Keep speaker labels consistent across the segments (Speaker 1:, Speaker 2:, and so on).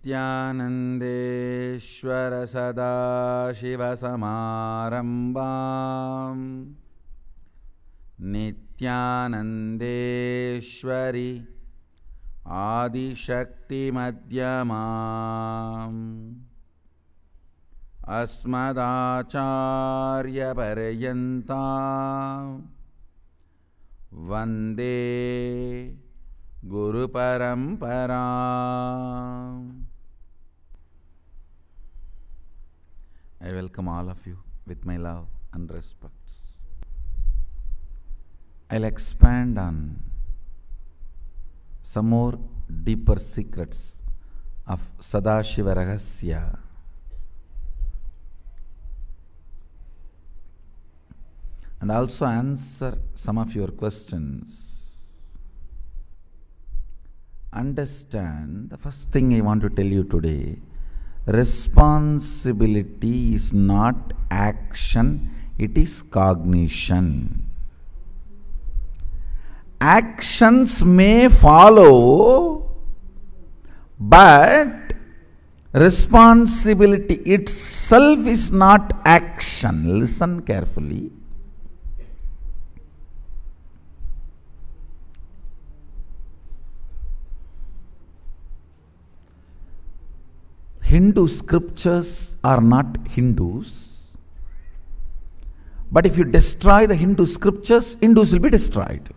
Speaker 1: नित्यानन्देश्वर सदाशिवसमारम्भाम् नित्यानन्देश्वरि आदिशक्तिमध्यमाम् अस्मदाचार्यपर्यन्ताम् वन्दे गुरुपरम्पराम्. I welcome all of you with my love and respects. I'll expand on some more deeper secrets of Sadashiva Rahasya. And also answer some of your questions. Understand, the first thing I want to tell you today, responsibility is not action, it is cognition. Actions may follow, but responsibility itself is not action. Listen carefully. Hindu scriptures are not Hindus, but if you destroy the Hindu scriptures, Hindus will be destroyed.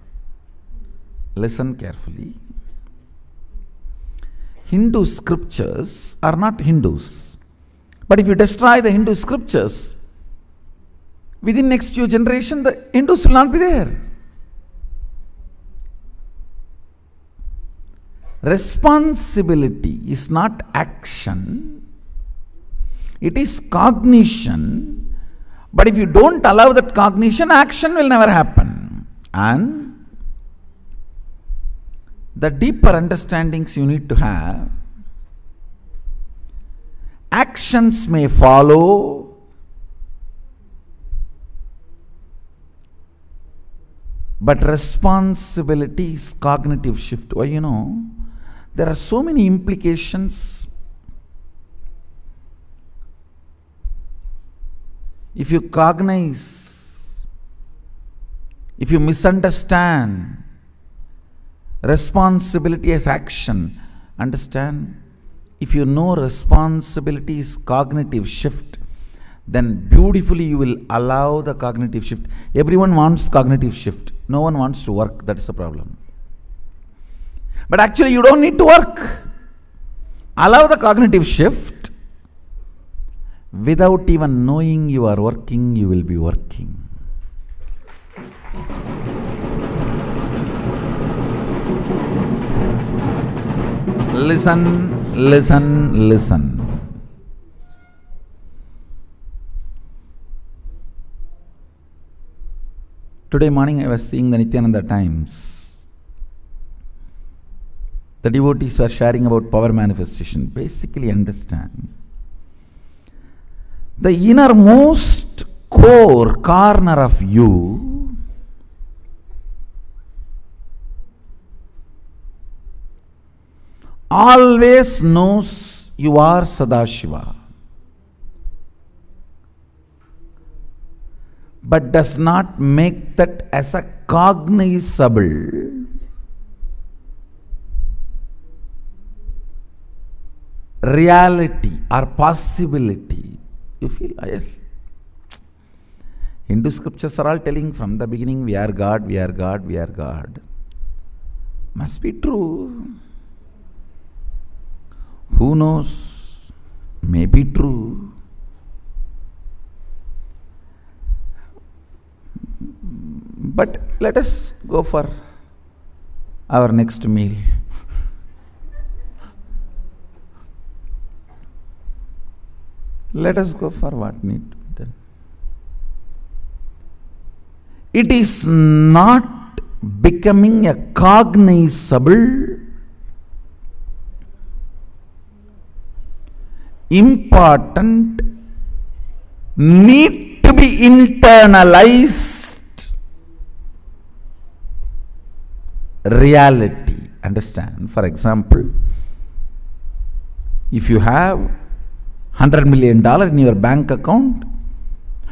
Speaker 1: Listen carefully. Hindu scriptures are not Hindus, but if you destroy the Hindu scriptures, within next few generations, the Hindus will not be there. Responsibility is not action, it is cognition, but if you don't allow that cognition, action will never happen. And the deeper understandings you need to have, actions may follow, but responsibility is cognitive shift. Why, there are so many implications. If you cognize, if you misunderstand responsibility as action, understand, if you know responsibility is cognitive shift, then beautifully you will allow the cognitive shift. Everyone wants cognitive shift. No one wants to work. That's the problem. But actually you don't need to work. Allow the cognitive shift. Without even knowing you are working, you will be working. Listen, listen, listen. Today morning I was seeing the Nityananda Times. The devotees are sharing about power manifestation. Basically understand, the innermost core corner of you always knows you are Sadashiva, but does not make that as a cognizable reality or possibility. You feel, yes, Hindu scriptures are all telling from the beginning, we are God, we are God, we are God. Must be true. Who knows? May be true. But let us go for our next meal. Let us go for what need to be done. It is not becoming a cognizable, important, need to be internalized reality. Understand? For example, If you have $100 million in your bank account,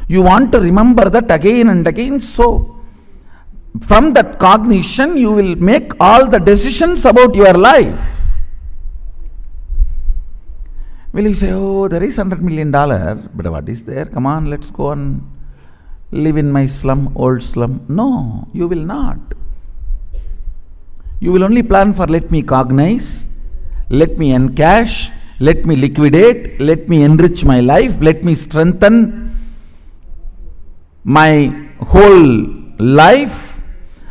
Speaker 1: you want to remember that again and again. So, from that cognition, you will make all the decisions about your life. Will you say, oh, there is $100 million, but what is there? Come on, let's go and live in my slum, old slum. No, you will not. You will only plan for, let me cognize, let me encash, let me liquidate, let me enrich my life, let me strengthen my whole life.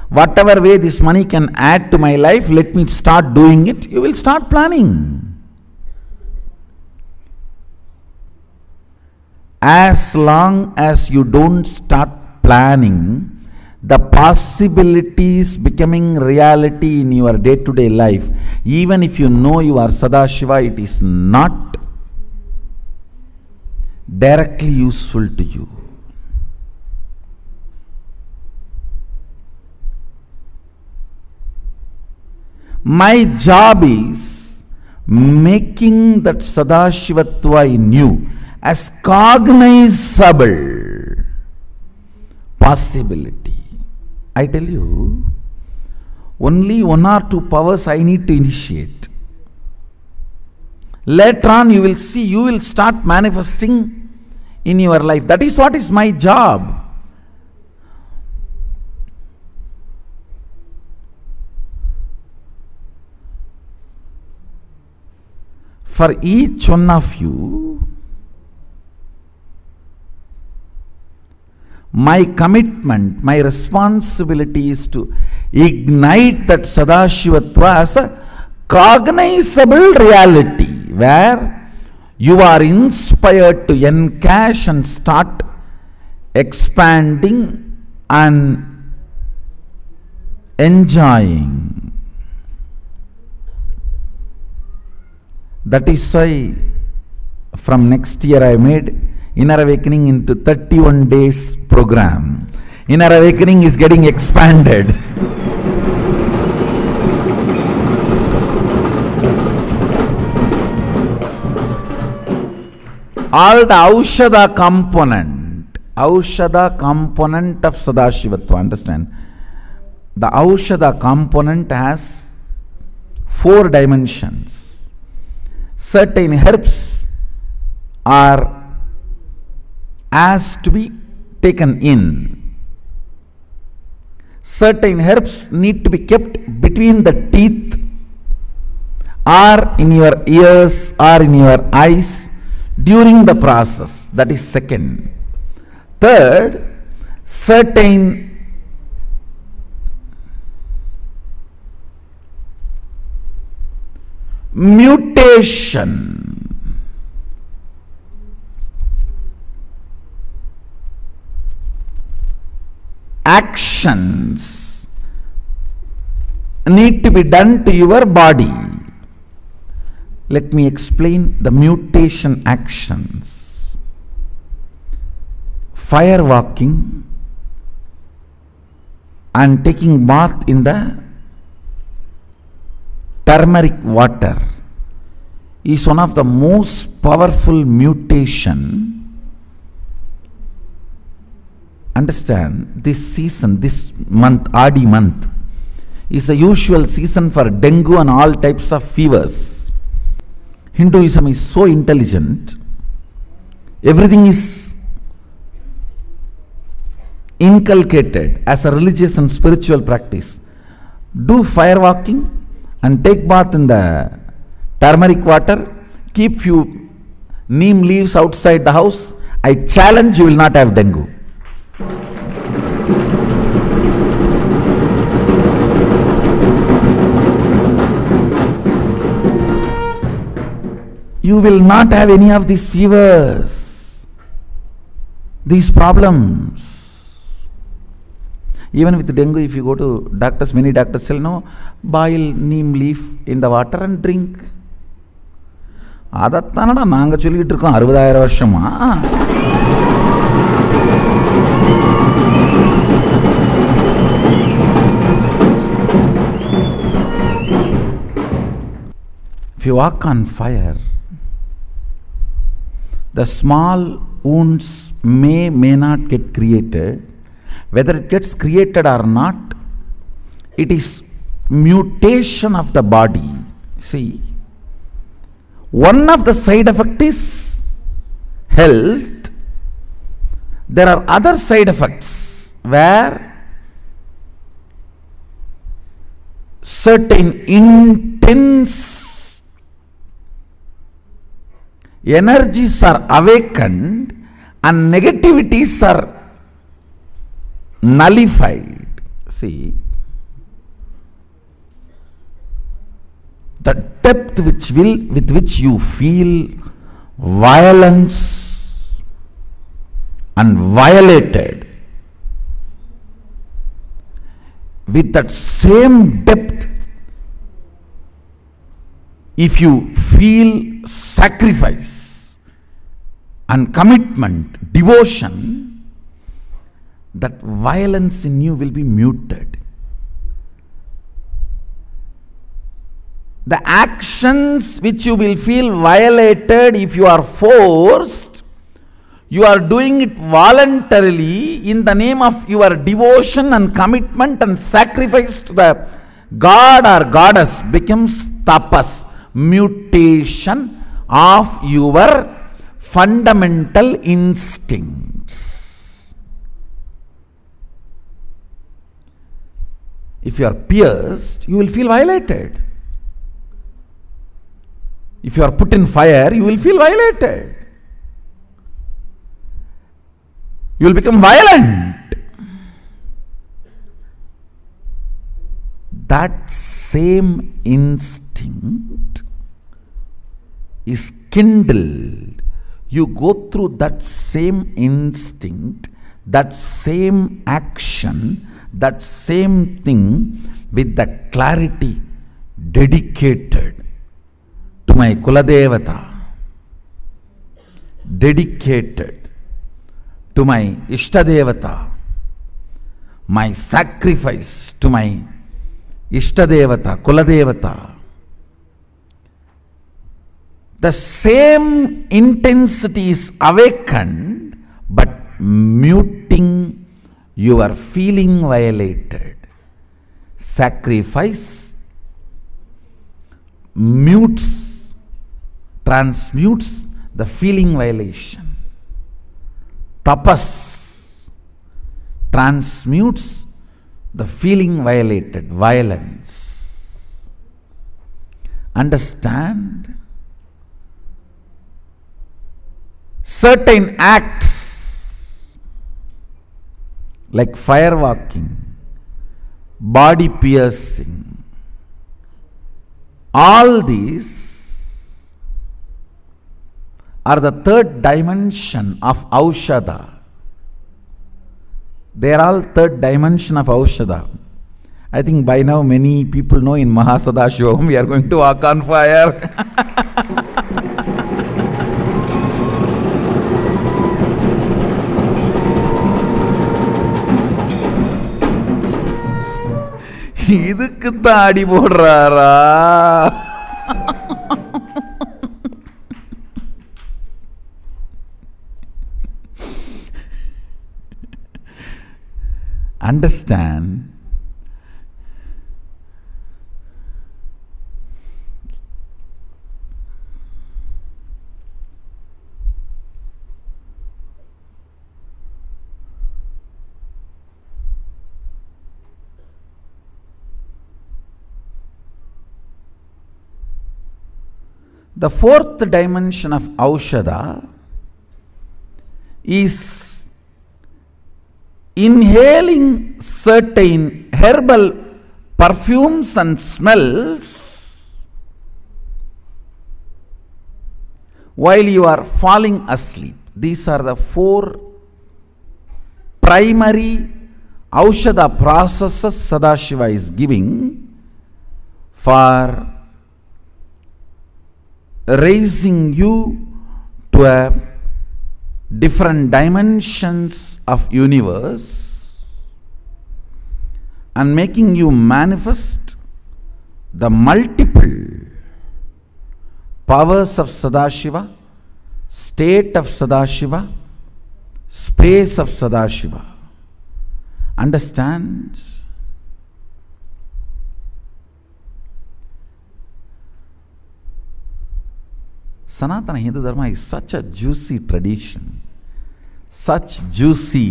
Speaker 1: Whatever way this money can add to my life, let me start doing it. You will start planning. As long as you don't start planning, the possibilities becoming reality in your day-to-day life, even if you know you are Sadashiva, it is not directly useful to you. My job is making that Sadashivatva in you as cognizable possibility. I tell you, only 1 or 2 powers I need to initiate. Later on you will see, you will start manifesting in your life. That is what is my job. For each one of you, my commitment, my responsibility is to ignite that Sadashivatva as a cognizable reality, where you are inspired to encash and start expanding and enjoying. That is why from next year I made Inner Awakening into 31 days program. Inner Awakening is getting expanded. All the Aushadha component of Sadashivatva, understand? The Aushadha component has 4 dimensions. Certain herbs are asked to be taken in. Certain herbs need to be kept between the teeth or in your ears or in your eyes during the process. That is second. Third, certain mutation actions need to be done to your body. Let me explain the mutation actions. Fire walking and taking bath in the turmeric water is one of the most powerful mutation. Understand, this season, this month, Adi month, is the usual season for dengue and all types of fevers. Hinduism is so intelligent. Everything is inculcated as a religious and spiritual practice. Do fire walking and take bath in the turmeric water. Keep few neem leaves outside the house. I challenge you will not have dengue. You will not have any of these fevers, these problems. Even with dengue, if you go to doctors, many doctors say, no, boil neem leaf in the water and drink. Adattanada naanga sollikiட்டு இருக்கோம் 60000 வருஷமா. If you walk on fire, The small wounds may not get created. Whether it gets created or not, it is mutation of the body. See, one of the side effect is health. There are other side effects where certain intense energies are awakened and negativities are nullified. See, the depth with which you feel violence and violated, with that same depth, if you feel sacrifice and commitment, devotion, that violence in you will be muted. The actions which you will feel violated, if you are forced, you are doing it voluntarily in the name of your devotion and commitment and sacrifice to the god or goddess, becomes tapas, mutation of your fundamental instincts. If you are pierced, you will feel violated. If you are put in fire, you will feel violated. You will become violent. That same instinct is kindled. You go through that same instinct, that same action, that same thing with the clarity, dedicated to my Kuladevata, dedicated to my Ishtadevata, my sacrifice to my Ishtadevata, Kuladevata. The same intensity is awakened, but muting your feeling violated. Sacrifice transmutes the feeling violation. Tapas transmutes the feeling violated, violence. Understand? Certain acts like firewalking, body piercing, all these are the third dimension of Aushadha. They are all third dimension of Aushadha. I think by now many people know in Mahasadashivam we are going to walk on fire. இதுக்கு தாடி போடுறாரா? Understand? The fourth dimension of Aushadha is inhaling certain herbal perfumes and smells while you are falling asleep. These are the four primary Aushadha processes Sadashiva is giving for raising you to a different dimensions of universe and making you manifest the multiple powers of Sadashiva state of Sadashiva, space of Sadashiva. Understand? Sanatana Hindu Dharma is such a juicy tradition. Such juicy.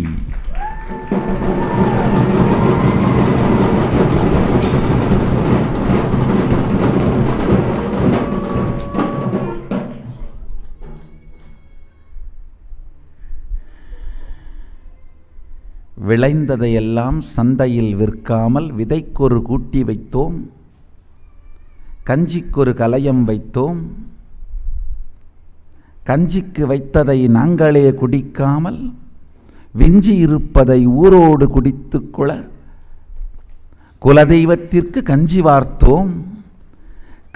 Speaker 1: விளைந்ததையெல்லாம் சந்தையில் விற்காமல் விதைக்கொரு கூட்டி வைத்தோம், கஞ்சிக்கொரு கலயம் வைத்தோம், கஞ்சிக்கு வைத்ததை நாங்களே குடிக்காமல் விஞ்சி இருப்பதை ஊரோடு குடித்துக்கொள குலதெய்வத்திற்கு கஞ்சி வார்த்தோம்,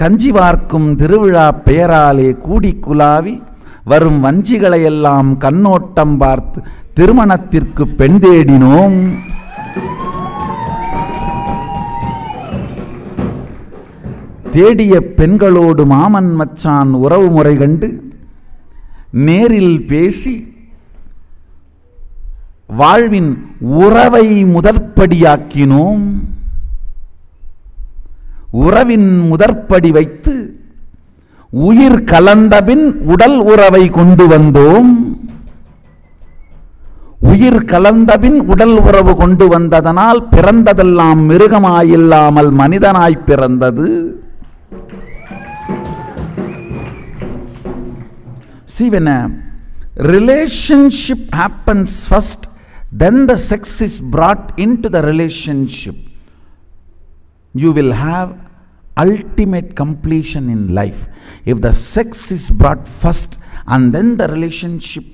Speaker 1: கஞ்சி வார்க்கும் திருவிழா பெயராலே கூடி குலாவி வரும் வஞ்சிகளையெல்லாம் கண்ணோட்டம் பார்த்து திருமணத்திற்கு பெண் தேடினோம். தேடிய பெண்களோடு மாமன் மச்சான் உறவு முறை கண்டு நேரில் பேசி வாழ்வின் உறவை முதற்படியாக்கினோம். உறவின் முதற்படி வைத்து உயிர் கலந்தபின் உடல் உறவை கொண்டு வந்தோம். உயிர் கலந்தபின் உடல் உறவு கொண்டு வந்ததனால் பிறந்ததெல்லாம் மிருகமாயில்லாமல் மனிதனாய் பிறந்தது. See, when a relationship happens first, then the sex is brought into the relationship. You will have ultimate completion in life. If the sex is brought first and then the relationship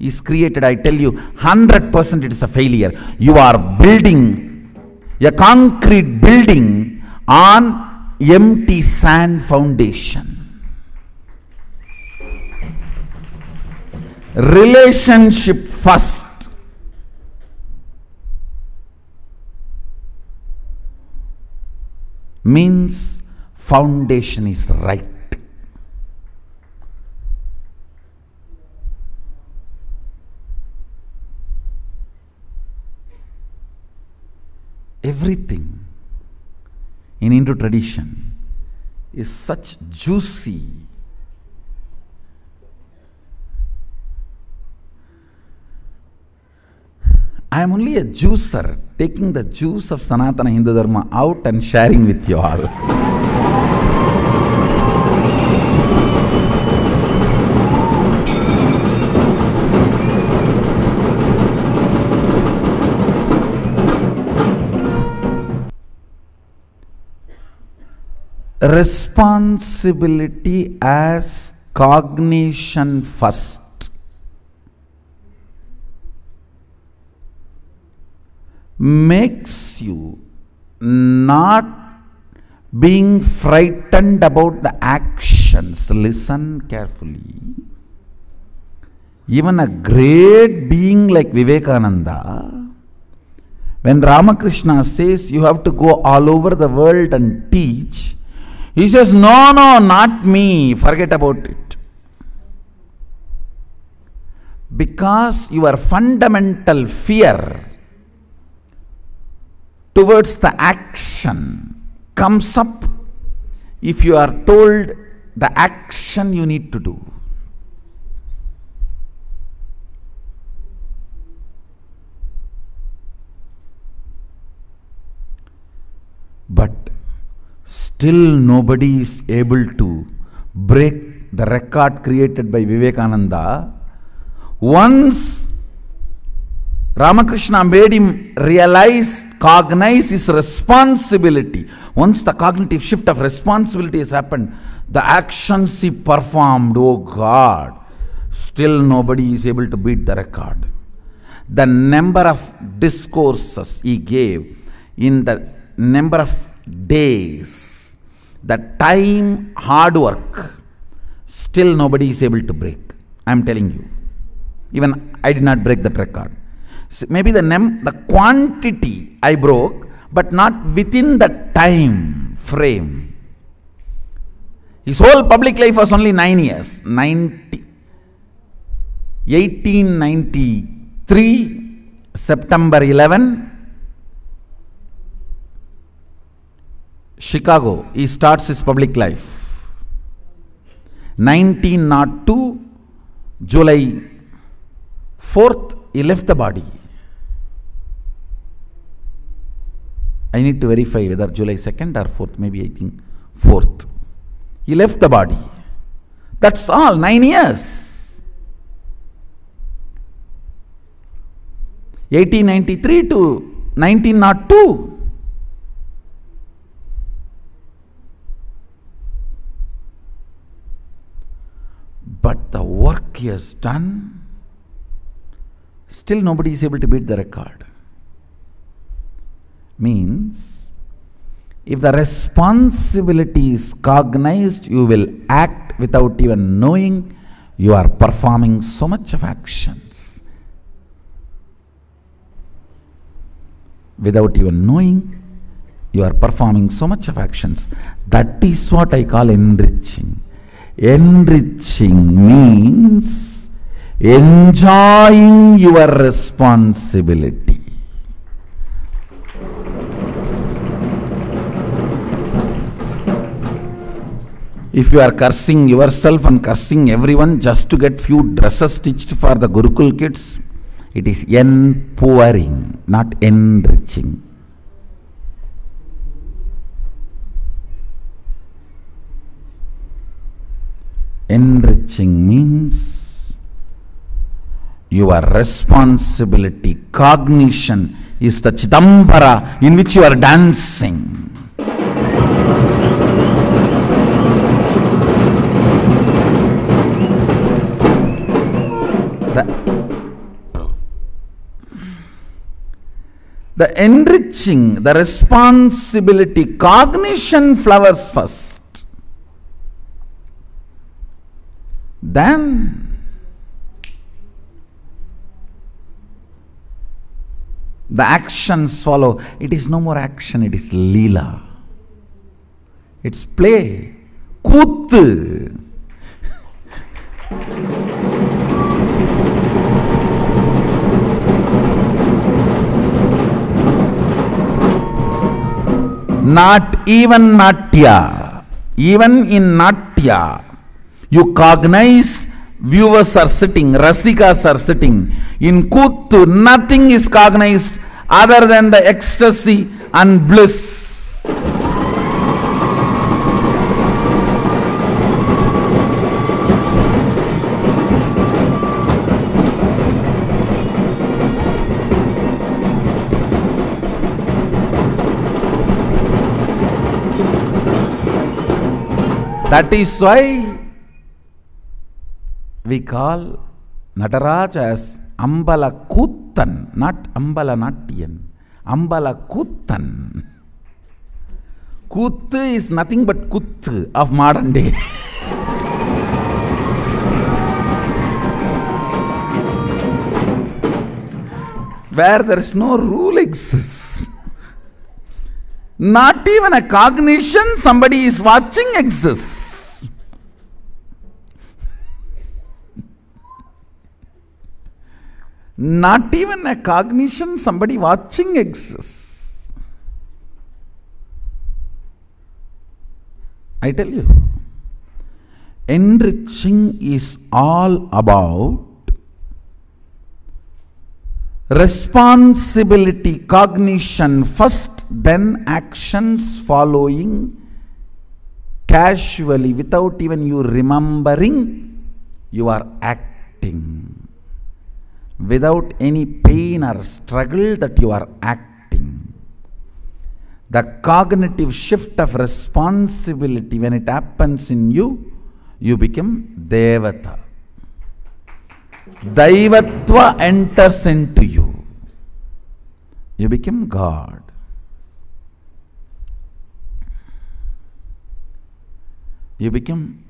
Speaker 1: is created, I tell you, 100% it is a failure. You are building a concrete building on empty sand foundation. Relationship first. Means foundation is right. Everything in Hindu tradition is such juicy. I am only a juicer, taking the juice of Sanatana Hindu Dharma out and sharing with you all. Responsibility as cognition first. Makes you not being frightened about the actions. Listen carefully. Even a great being like Vivekananda, when Ramakrishna says you have to go all over the world and teach, he says, no, not me, forget about it. Because your fundamental fear towards the action comes up if you are told the action you need to do. But still nobody is able to break the record created by Vivekananda. Once Ramakrishna made him realize, cognize his responsibility. Once the cognitive shift of responsibility has happened, the actions he performed, oh God, still nobody is able to beat the record. The number of discourses he gave, in the number of days, the time, hard work, still nobody is able to break. I am telling you. Even I did not break that record. Maybe the quantity I broke, but not within the time frame. His whole public life was only 9 years. 1893, September 11, Chicago, he starts his public life. 1902, July 4th, he left the body. I need to verify whether July 2nd or 4th, maybe I think 4th. He left the body. That's all, 9 years. 1893 to 1902. But the work he has done, still nobody is able to beat the record. Means, if the responsibility is cognized, you will act without even knowing you are performing so much of actions. Without even knowing you are performing so much of actions. That is what I call enriching. Enriching means enjoying your responsibility. If you are cursing yourself and cursing everyone just to get few dresses stitched for the Gurukul kids, it is empowering, not enriching. Enriching means your responsibility, cognition is the Chidambara in which you are dancing. The enriching, the responsibility, cognition flowers first. Then the actions follow. It is no more action, it is Leela. It's play. Kuttu. Not even Natya, even in Natya, you cognize viewers are sitting, Rasikas are sitting. In Kuttu, nothing is cognized other than the ecstasy and bliss. That is why we call Nataraj as Ambala Kuttan, not Ambala Natyan. Ambala Kuttan. Kuttu is nothing but Kuttu of modern day. Where there is no rule exists. Not even a cognition, somebody is watching exists. Not even a cognition, somebody watching exists. I tell you, enriching is all about responsibility, cognition first, then actions following casually, without even you remembering, you are acting. Without any pain or struggle that you are acting. The cognitive shift of responsibility, when it happens in you, you become Devata. Daivatva enters into you. You become God. You become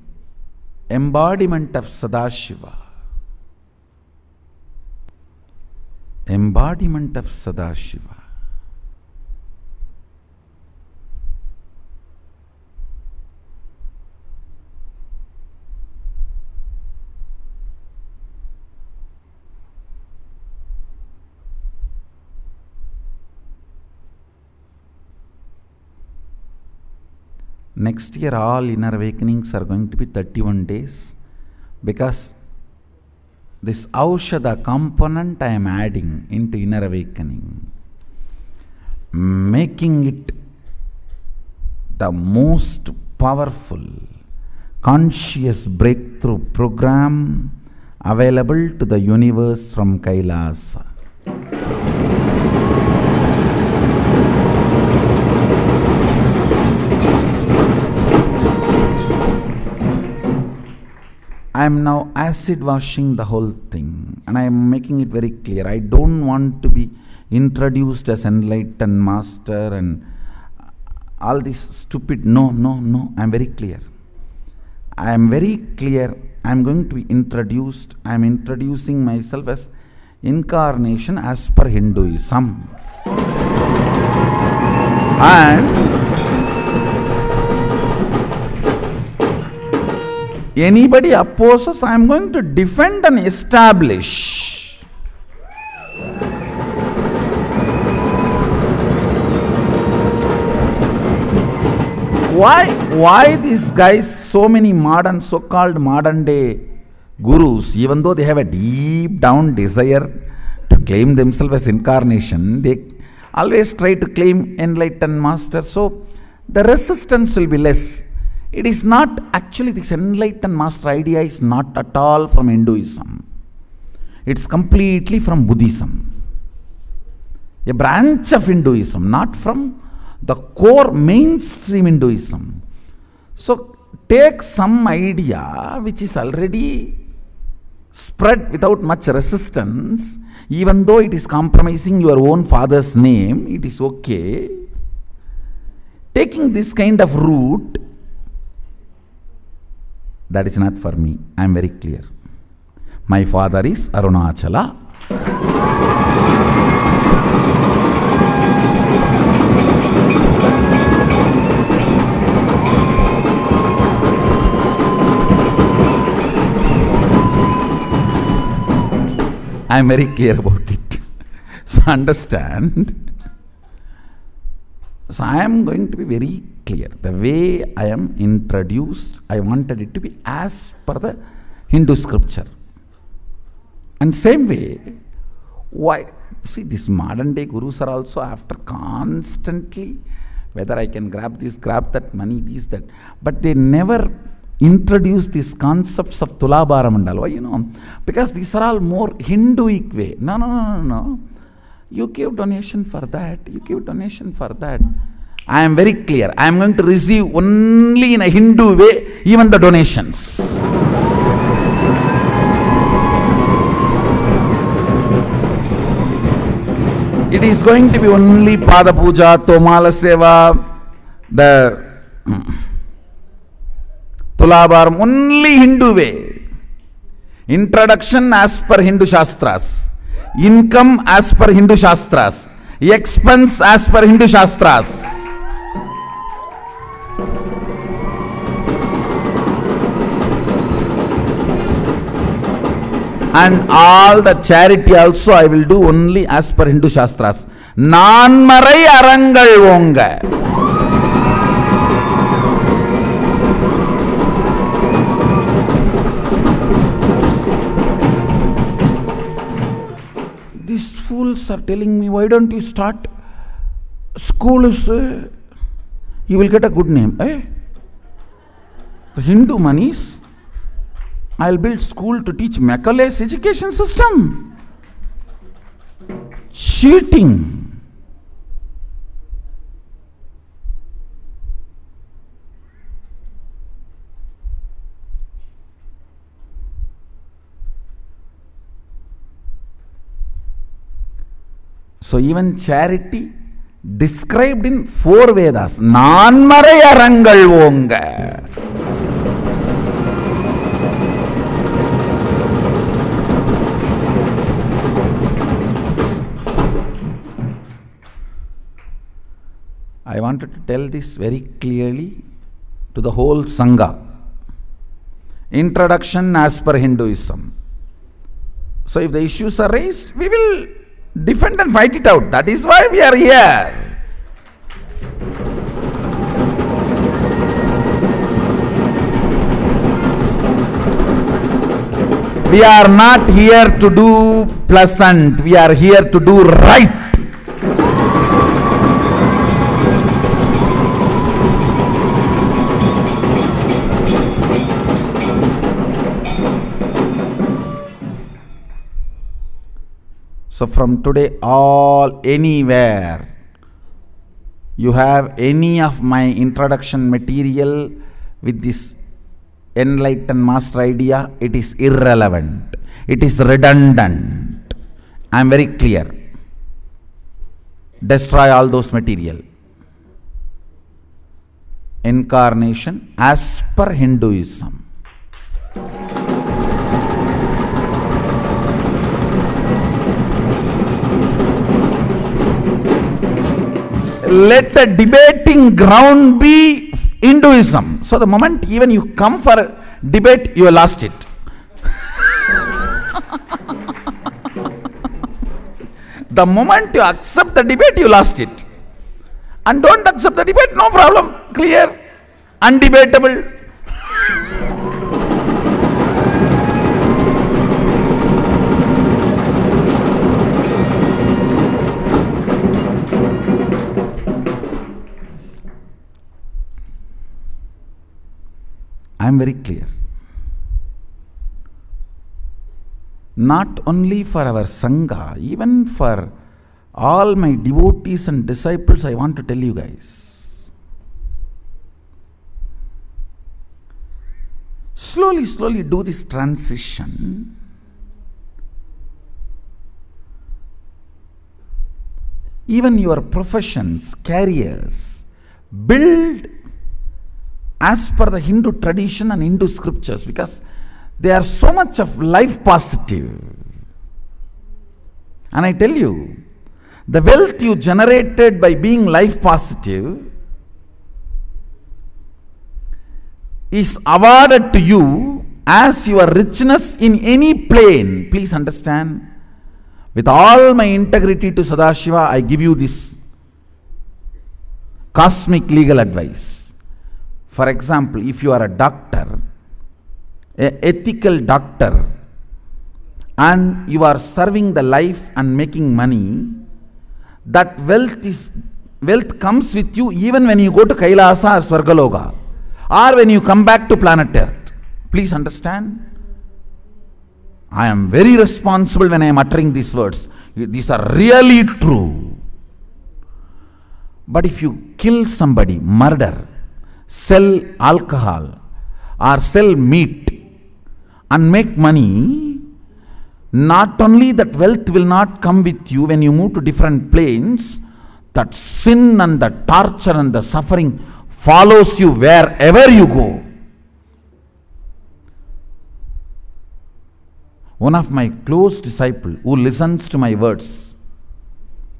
Speaker 1: embodiment of Sadashiva. Embodiment of Sadashiva. next year all inner awakenings are going to be 31 days, because this Aushadha component I am adding into inner awakening, making it the most powerful conscious breakthrough program available to the universe from Kailasa. I am now acid washing the whole thing, and I am making it very clear. I don't want to be introduced as enlightened master and all this stupid. No. I am very clear. I am very clear. I am going to be introduced. I am introducing myself as incarnation as per Hinduism. And anybody opposes, I am going to defend and establish. Why these guys, so many modern, so-called modern day gurus, even though they have a deep down desire to claim themselves as incarnation, they always try to claim enlightened master, so the resistance will be less. It is not actually, this enlightened master idea is not at all from Hinduism. It's completely from Buddhism. A branch of Hinduism, not from the core mainstream Hinduism. So take some idea which is already spread without much resistance, even though it is compromising your own father's name, it is okay. Taking this kind of route, that is not for me. I am very clear. My father is Arunachala. I am very clear about it. So understand. So I am going to be very clear. The way I am introduced, I wanted it to be as per the Hindu scripture. And same way, why? See, these modern day gurus are also after constantly, whether I can grab this, grab that, money, this, that. But they never introduce these concepts of Tulabhara Mandala. Why? Because these are all more Hinduic way. No. You give donation for that, you give donation for that. I am very clear. I am going to receive only in a Hindu way, even the donations. It is going to be only Pada Puja, Tomala Seva, the Tulabharam, only Hindu way. Introduction as per Hindu Shastras. Income as per Hindu Shastras. Expense as per Hindu Shastras. And all the charity also I will do only as per Hindu Shastras. Nanmarai Arangal Vonga. These fools are telling me, why don't you start school? You will get a good name. The Hindu monies, I'll build school to teach Macaulay's education system. Cheating. So even charity described in 4 Vedas. Nanmarai Arangal Vonga. I wanted to tell this very clearly to the whole Sangha. Introduction as per Hinduism. So if the issues are raised, we will defend and fight it out. That is why we are here. We are not here to do pleasant. We are here to do right. So from today, anywhere you have any of my introduction material with this enlightened master idea, it is irrelevant. It is redundant. I am very clear. Destroy all those material. Incarnation as per Hinduism. Let the debating ground be Hinduism. So the moment even you come for a debate, you have lost it. The moment you accept the debate, you lost it. And don't accept the debate, no problem. Clear, undebatable. I am very clear. Not only for our Sangha, even for all my devotees and disciples, I want to tell you guys. Slowly do this transition. Even your professions, careers, build as per the Hindu tradition and Hindu scriptures, because they are so much of life positive. And I tell you, the wealth you generated by being life positive is awarded to you as your richness in any plane. Please understand, with all my integrity to Sadashiva, I give you this cosmic legal advice. For example, if you are a doctor, an ethical doctor, and you are serving the life and making money, that wealth comes with you even when you go to Kailasa or Swargaloka, or when you come back to planet Earth. Please understand, I am very responsible when I am uttering these words. These are really true. But if you kill somebody, murder, sell alcohol or sell meat and make money, not only that wealth will not come with you when you move to different planes, that sin and the torture and the suffering follows you wherever you go. One of my close disciples who listens to my words,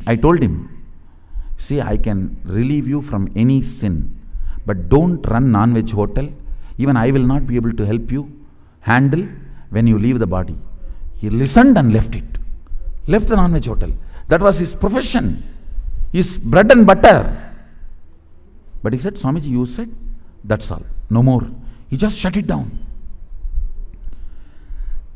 Speaker 1: I told him, see, I can relieve you from any sin, but don't run non-veg hotel. Even I will not be able to help you handle when you leave the body. He listened and left it. Left the non-veg hotel. That was his profession, his bread and butter. But he said, Swamiji, you said, that's all. No more. He just shut it down.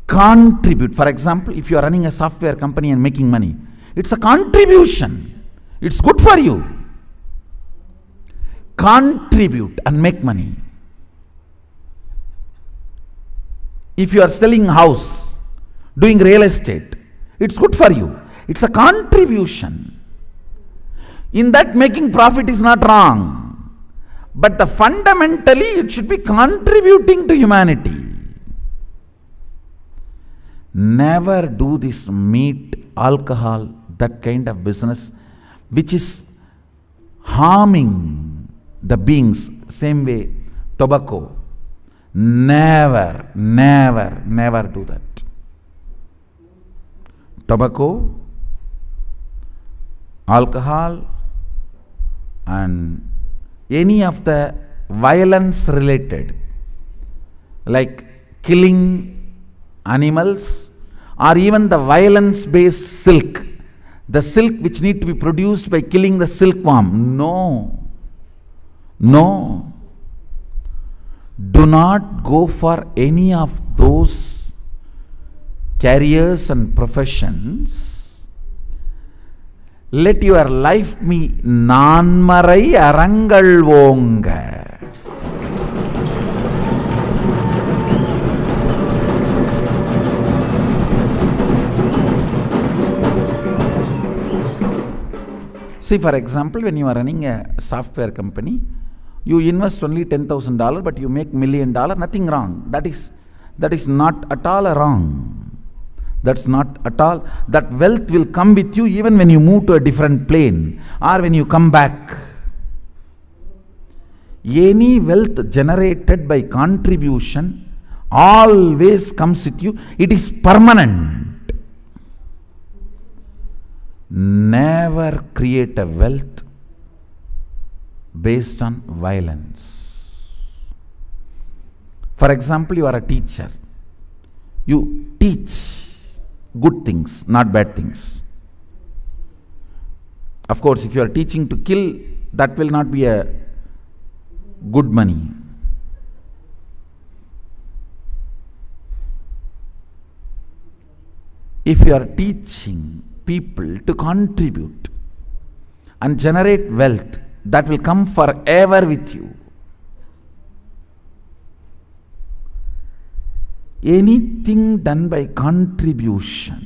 Speaker 1: Contribute. For example, if you are running a software company and making money, it's a contribution. It's good for you. Contribute and make money. If you are selling a house, doing real estate, it's good for you. It's a contribution. In that, making profit is not wrong. But fundamentally, it should be contributing to humanity. Never do this meat, alcohol, that kind of business which is harming the beings. Same way, tobacco. Never do that. Tobacco, alcohol, and any of the violence related, like killing animals, or even the violence based silk, the silk which need to be produced by killing the silkworm. No. Do not go for any of those careers and professions, let your life be நான்மறை அறங்கள் ஓங்க. See, for example, when you are running a software company, you invest only $10,000, but you make $1 million, nothing wrong. That is not at all wrong. That's not at all. That wealth will come with you even when you move to a different plane or when you come back. Any wealth generated by contribution always comes with you. It is permanent. Never create a wealth based on violence. For example, you are a teacher. You teach good things, not bad things. Of course, if you are teaching to kill, that will not be a good money. If you are teaching people to contribute and generate wealth, that will come forever with you. Anything done by contribution,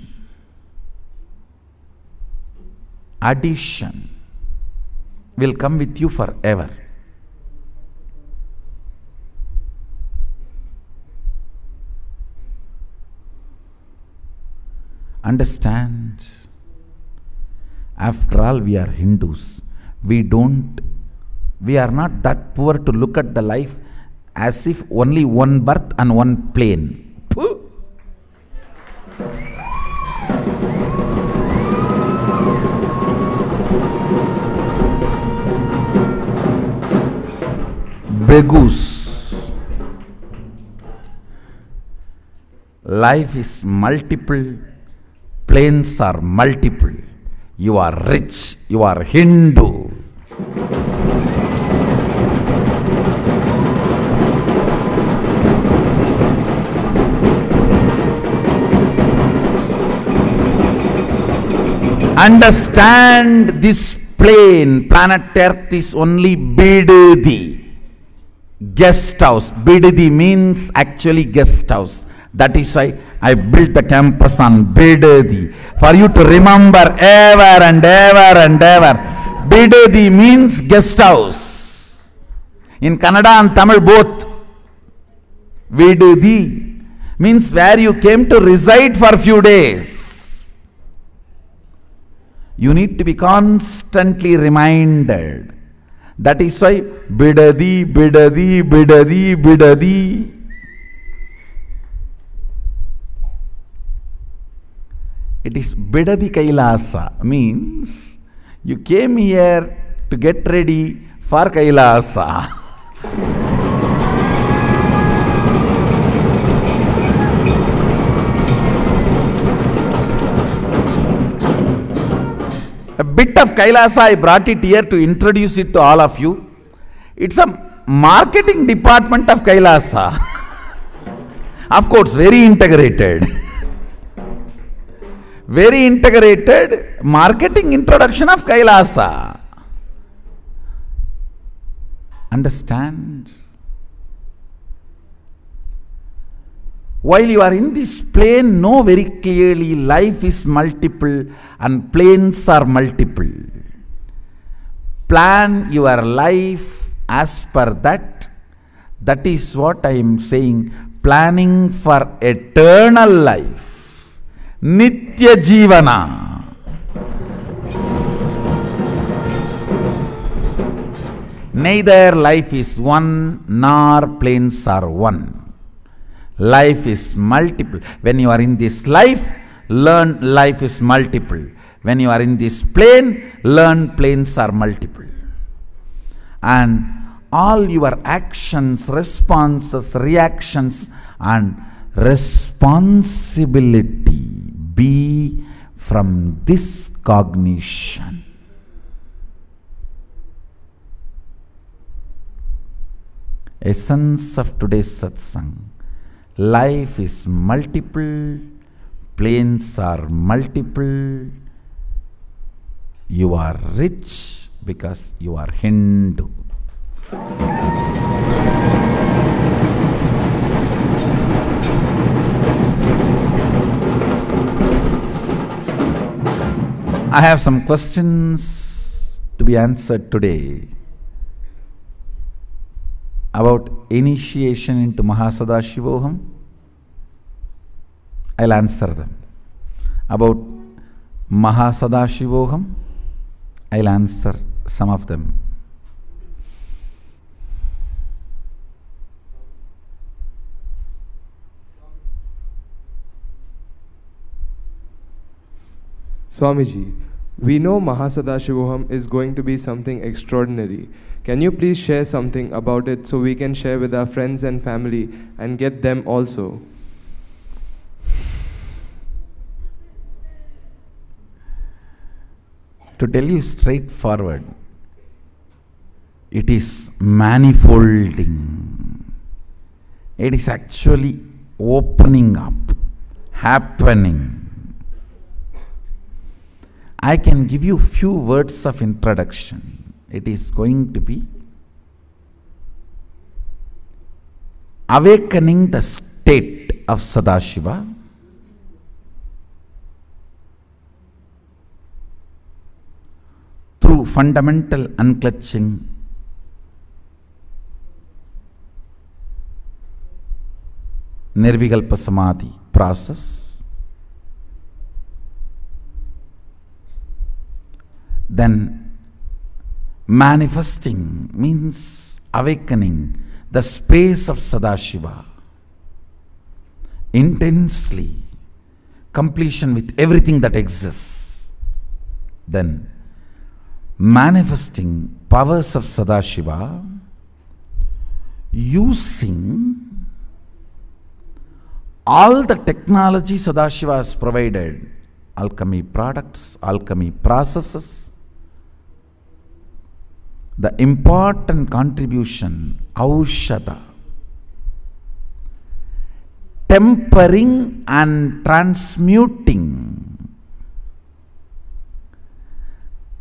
Speaker 1: addition, will come with you forever. Understand? After all, we are Hindus. We are not that poor to look at the life as if only one birth and one plane. Pooh. Begus. Life is multiple, planes are multiple. You are rich, you are Hindu. Understand, this plane, planet Earth, is only Bidadi, guest house. Bidadi means actually guest house. That is why I built the campus on Bidadi, for you to remember ever and ever and ever. Bidadi means guest house. In Kannada and Tamil both. Bidadi means where you came to reside for a few days. You need to be constantly reminded. That is why Bidadi, Bidadi, Bidadi, Bidadi. It is Bidadi Kailasa, means you came here to get ready for Kailasa. A bit of Kailasa, I brought it here to introduce it to all of you. It's a marketing department of Kailasa. Of course, very integrated. Very integrated marketing introduction of Kailasa. Understand? While you are in this plane, know very clearly life is multiple and planes are multiple. Plan your life as per that. That is what I am saying. Planning for eternal life. Nitya Jivana. Neither life is one nor planes are one. Life is multiple. When you are in this life, learn life is multiple. When you are in this plane, learn planes are multiple. And all your actions, responses, reactions and responsibility be from this cognition. Essence of today's satsang. Life is multiple, planes are multiple. You are rich because you are Hindu. I have some questions to be answered today about initiation into Mahasadashivoham. I'll answer them. About Mahasadashivoham, I'll answer some of them.
Speaker 2: Swamiji, we know Mahasadashivoham is going to be something extraordinary. Can you please share something about it so we can share with our friends and family and get them also?
Speaker 1: To tell you straightforward, it is manifolding. It is actually opening up, happening. I can give you few words of introduction. It is going to be awakening the state of Sadashiva, through fundamental unclutching, Nirvikalpa Samadhi process. Then manifesting means awakening the space of Sadashiva intensely, completion with everything that exists. Then manifesting powers of Sadashiva using all the technology Sadashiva has provided, alchemy products, alchemy processes. The important contribution, Aushadha, tempering and transmuting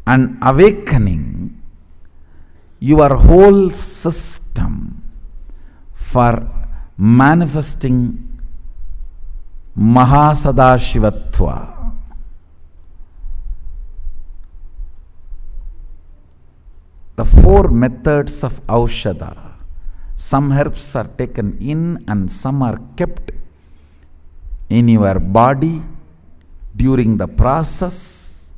Speaker 1: and awakening your whole system for manifesting Mahasadashivatva. The four methods of Aushadha. Some herbs are taken in and some are kept in your body during the process.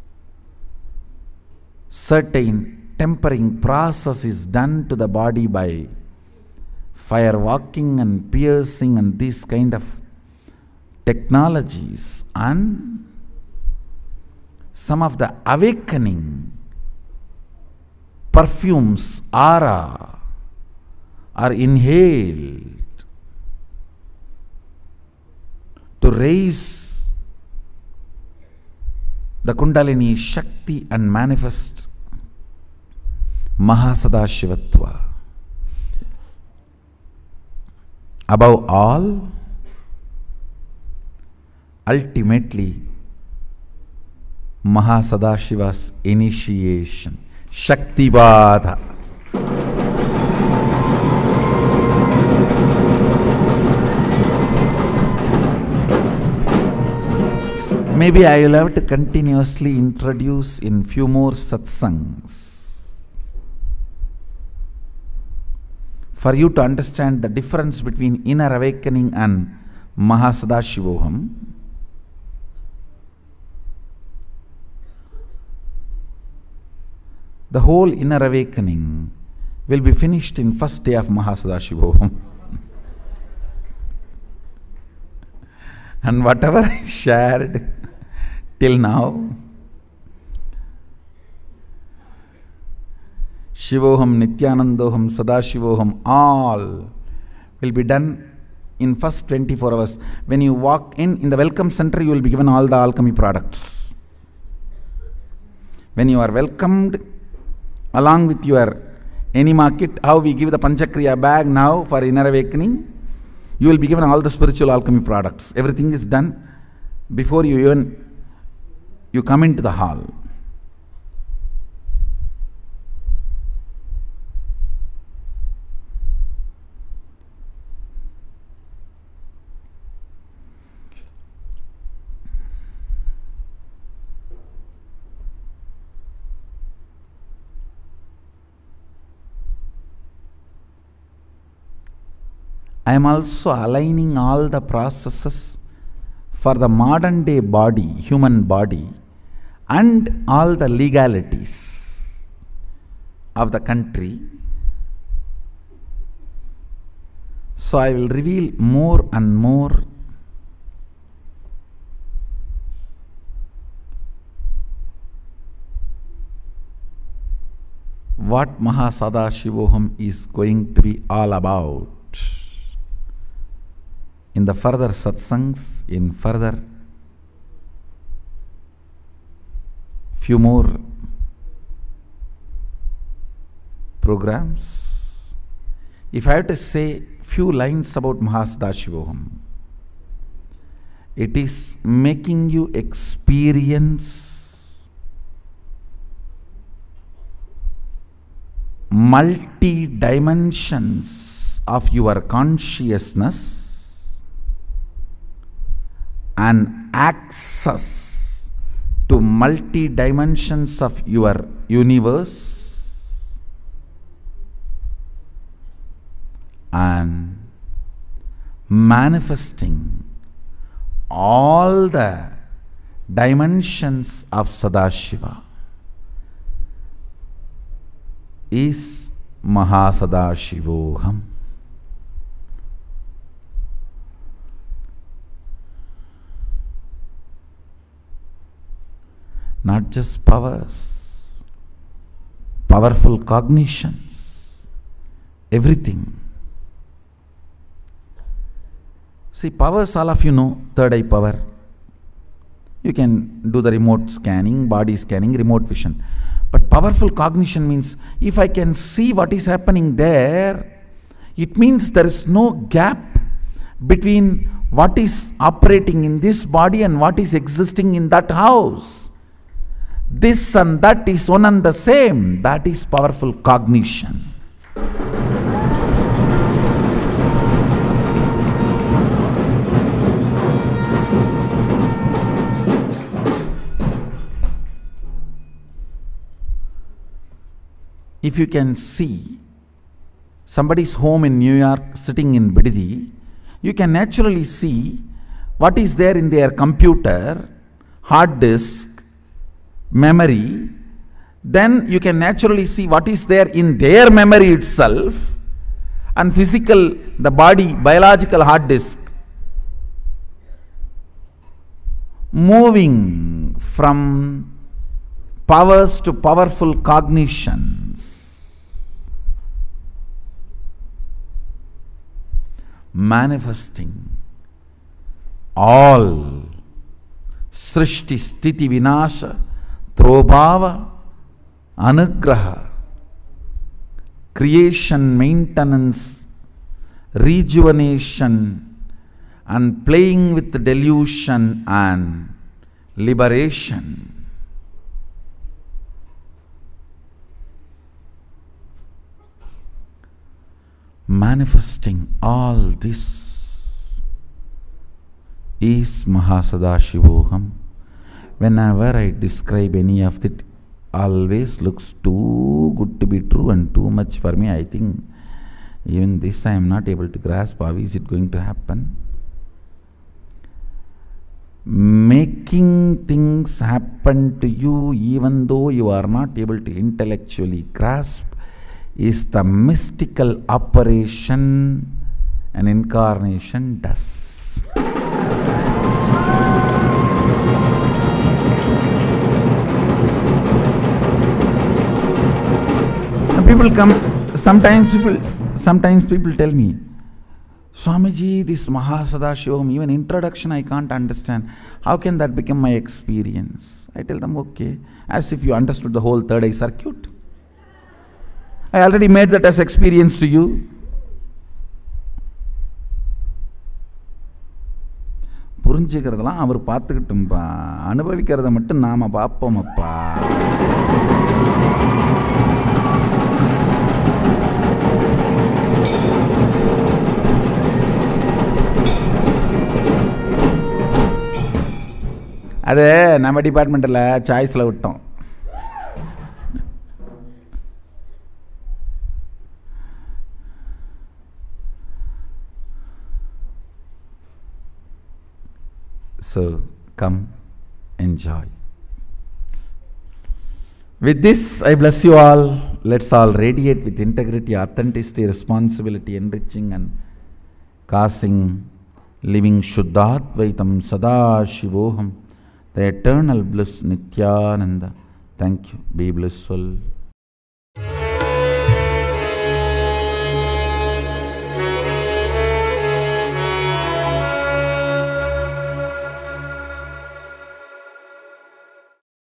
Speaker 1: Certain tempering process is done to the body by fire walking and piercing and these kind of technologies, and some of the awakening perfumes, aura, are inhaled to raise the Kundalini Shakti and manifest Mahasadashivatva. Above all, ultimately, Mahasadashiva's initiation, Shaktivada. Maybe I will have to continuously introduce in few more satsangs for you to understand the difference between inner awakening and Mahasadashivoham. The whole inner awakening will be finished in first day of Mahasadashivoham. And whatever I shared till now, Shivoham, Nityanandoham, Sadashivoham, all will be done in first 24 hours. When you walk in the welcome center, you will be given all the alchemy products. When you are welcomed, along with your enema kit, how we give the Panchakriya bag now for inner awakening, you will be given all the spiritual alchemy products. Everything is done before you come into the hall. I am also aligning all the processes for the modern day body, human body, and all the legalities of the country. So I will reveal more and more what Mahasadashivoham is going to be all about in the further satsangs, in further few more programs. If I have to say few lines about Mahasadashivoham, it is making you experience multi-dimensions of your consciousness and access to multi-dimensions of your universe, and manifesting all the dimensions of Sadashiva is Mahasadashivoham. Not just powers, powerful cognitions, everything. See, powers, all of you know, third eye power. You can do the remote scanning, body scanning, remote vision. But powerful cognition means if I can see what is happening there, it means there is no gap between what is operating in this body and what is existing in that house. This and that is one and the same. That is powerful cognition. If you can see somebody's home in New York sitting in Bididi, you can naturally see what is there in their computer, hard disk, memory. Then you can naturally see what is there in their memory itself, and physical, the body, biological hard disk, moving from powers to powerful cognitions, manifesting all Srishti Sthiti Vinasha Trobhava Anugraha, creation, maintenance, rejuvenation, and playing with delusion and liberation. Manifesting all this is Mahasadashivoham. Whenever I describe any of it, always looks too good to be true and too much for me. I think even this I am not able to grasp. How is it going to happen? Making things happen to you even though you are not able to intellectually grasp is the mystical operation an incarnation does. People come, sometimes people tell me, Swamiji, this Mahasadashivoham, even introduction I can't understand. How can that become my experience? I tell them, okay, as if you understood the whole third eye circuit. I already made that as experience to you. புரிஞ்சுக்கிறதெல்லாம் அவர் பார்த்துக்கிட்டும்பா, அனுபவிக்கிறத மட்டும் நாம் பார்ப்போமப்பா. அது நம்ம டிபார்ட்மெண்ட்டில் சாய்ஸில் விட்டோம். So come, enjoy. With this, I bless you all. Let's all radiate with integrity, authenticity, responsibility, enriching and causing, living Shuddhadvaitam Sada Shivoham, the eternal bliss Nityananda. Thank you. Be blissful.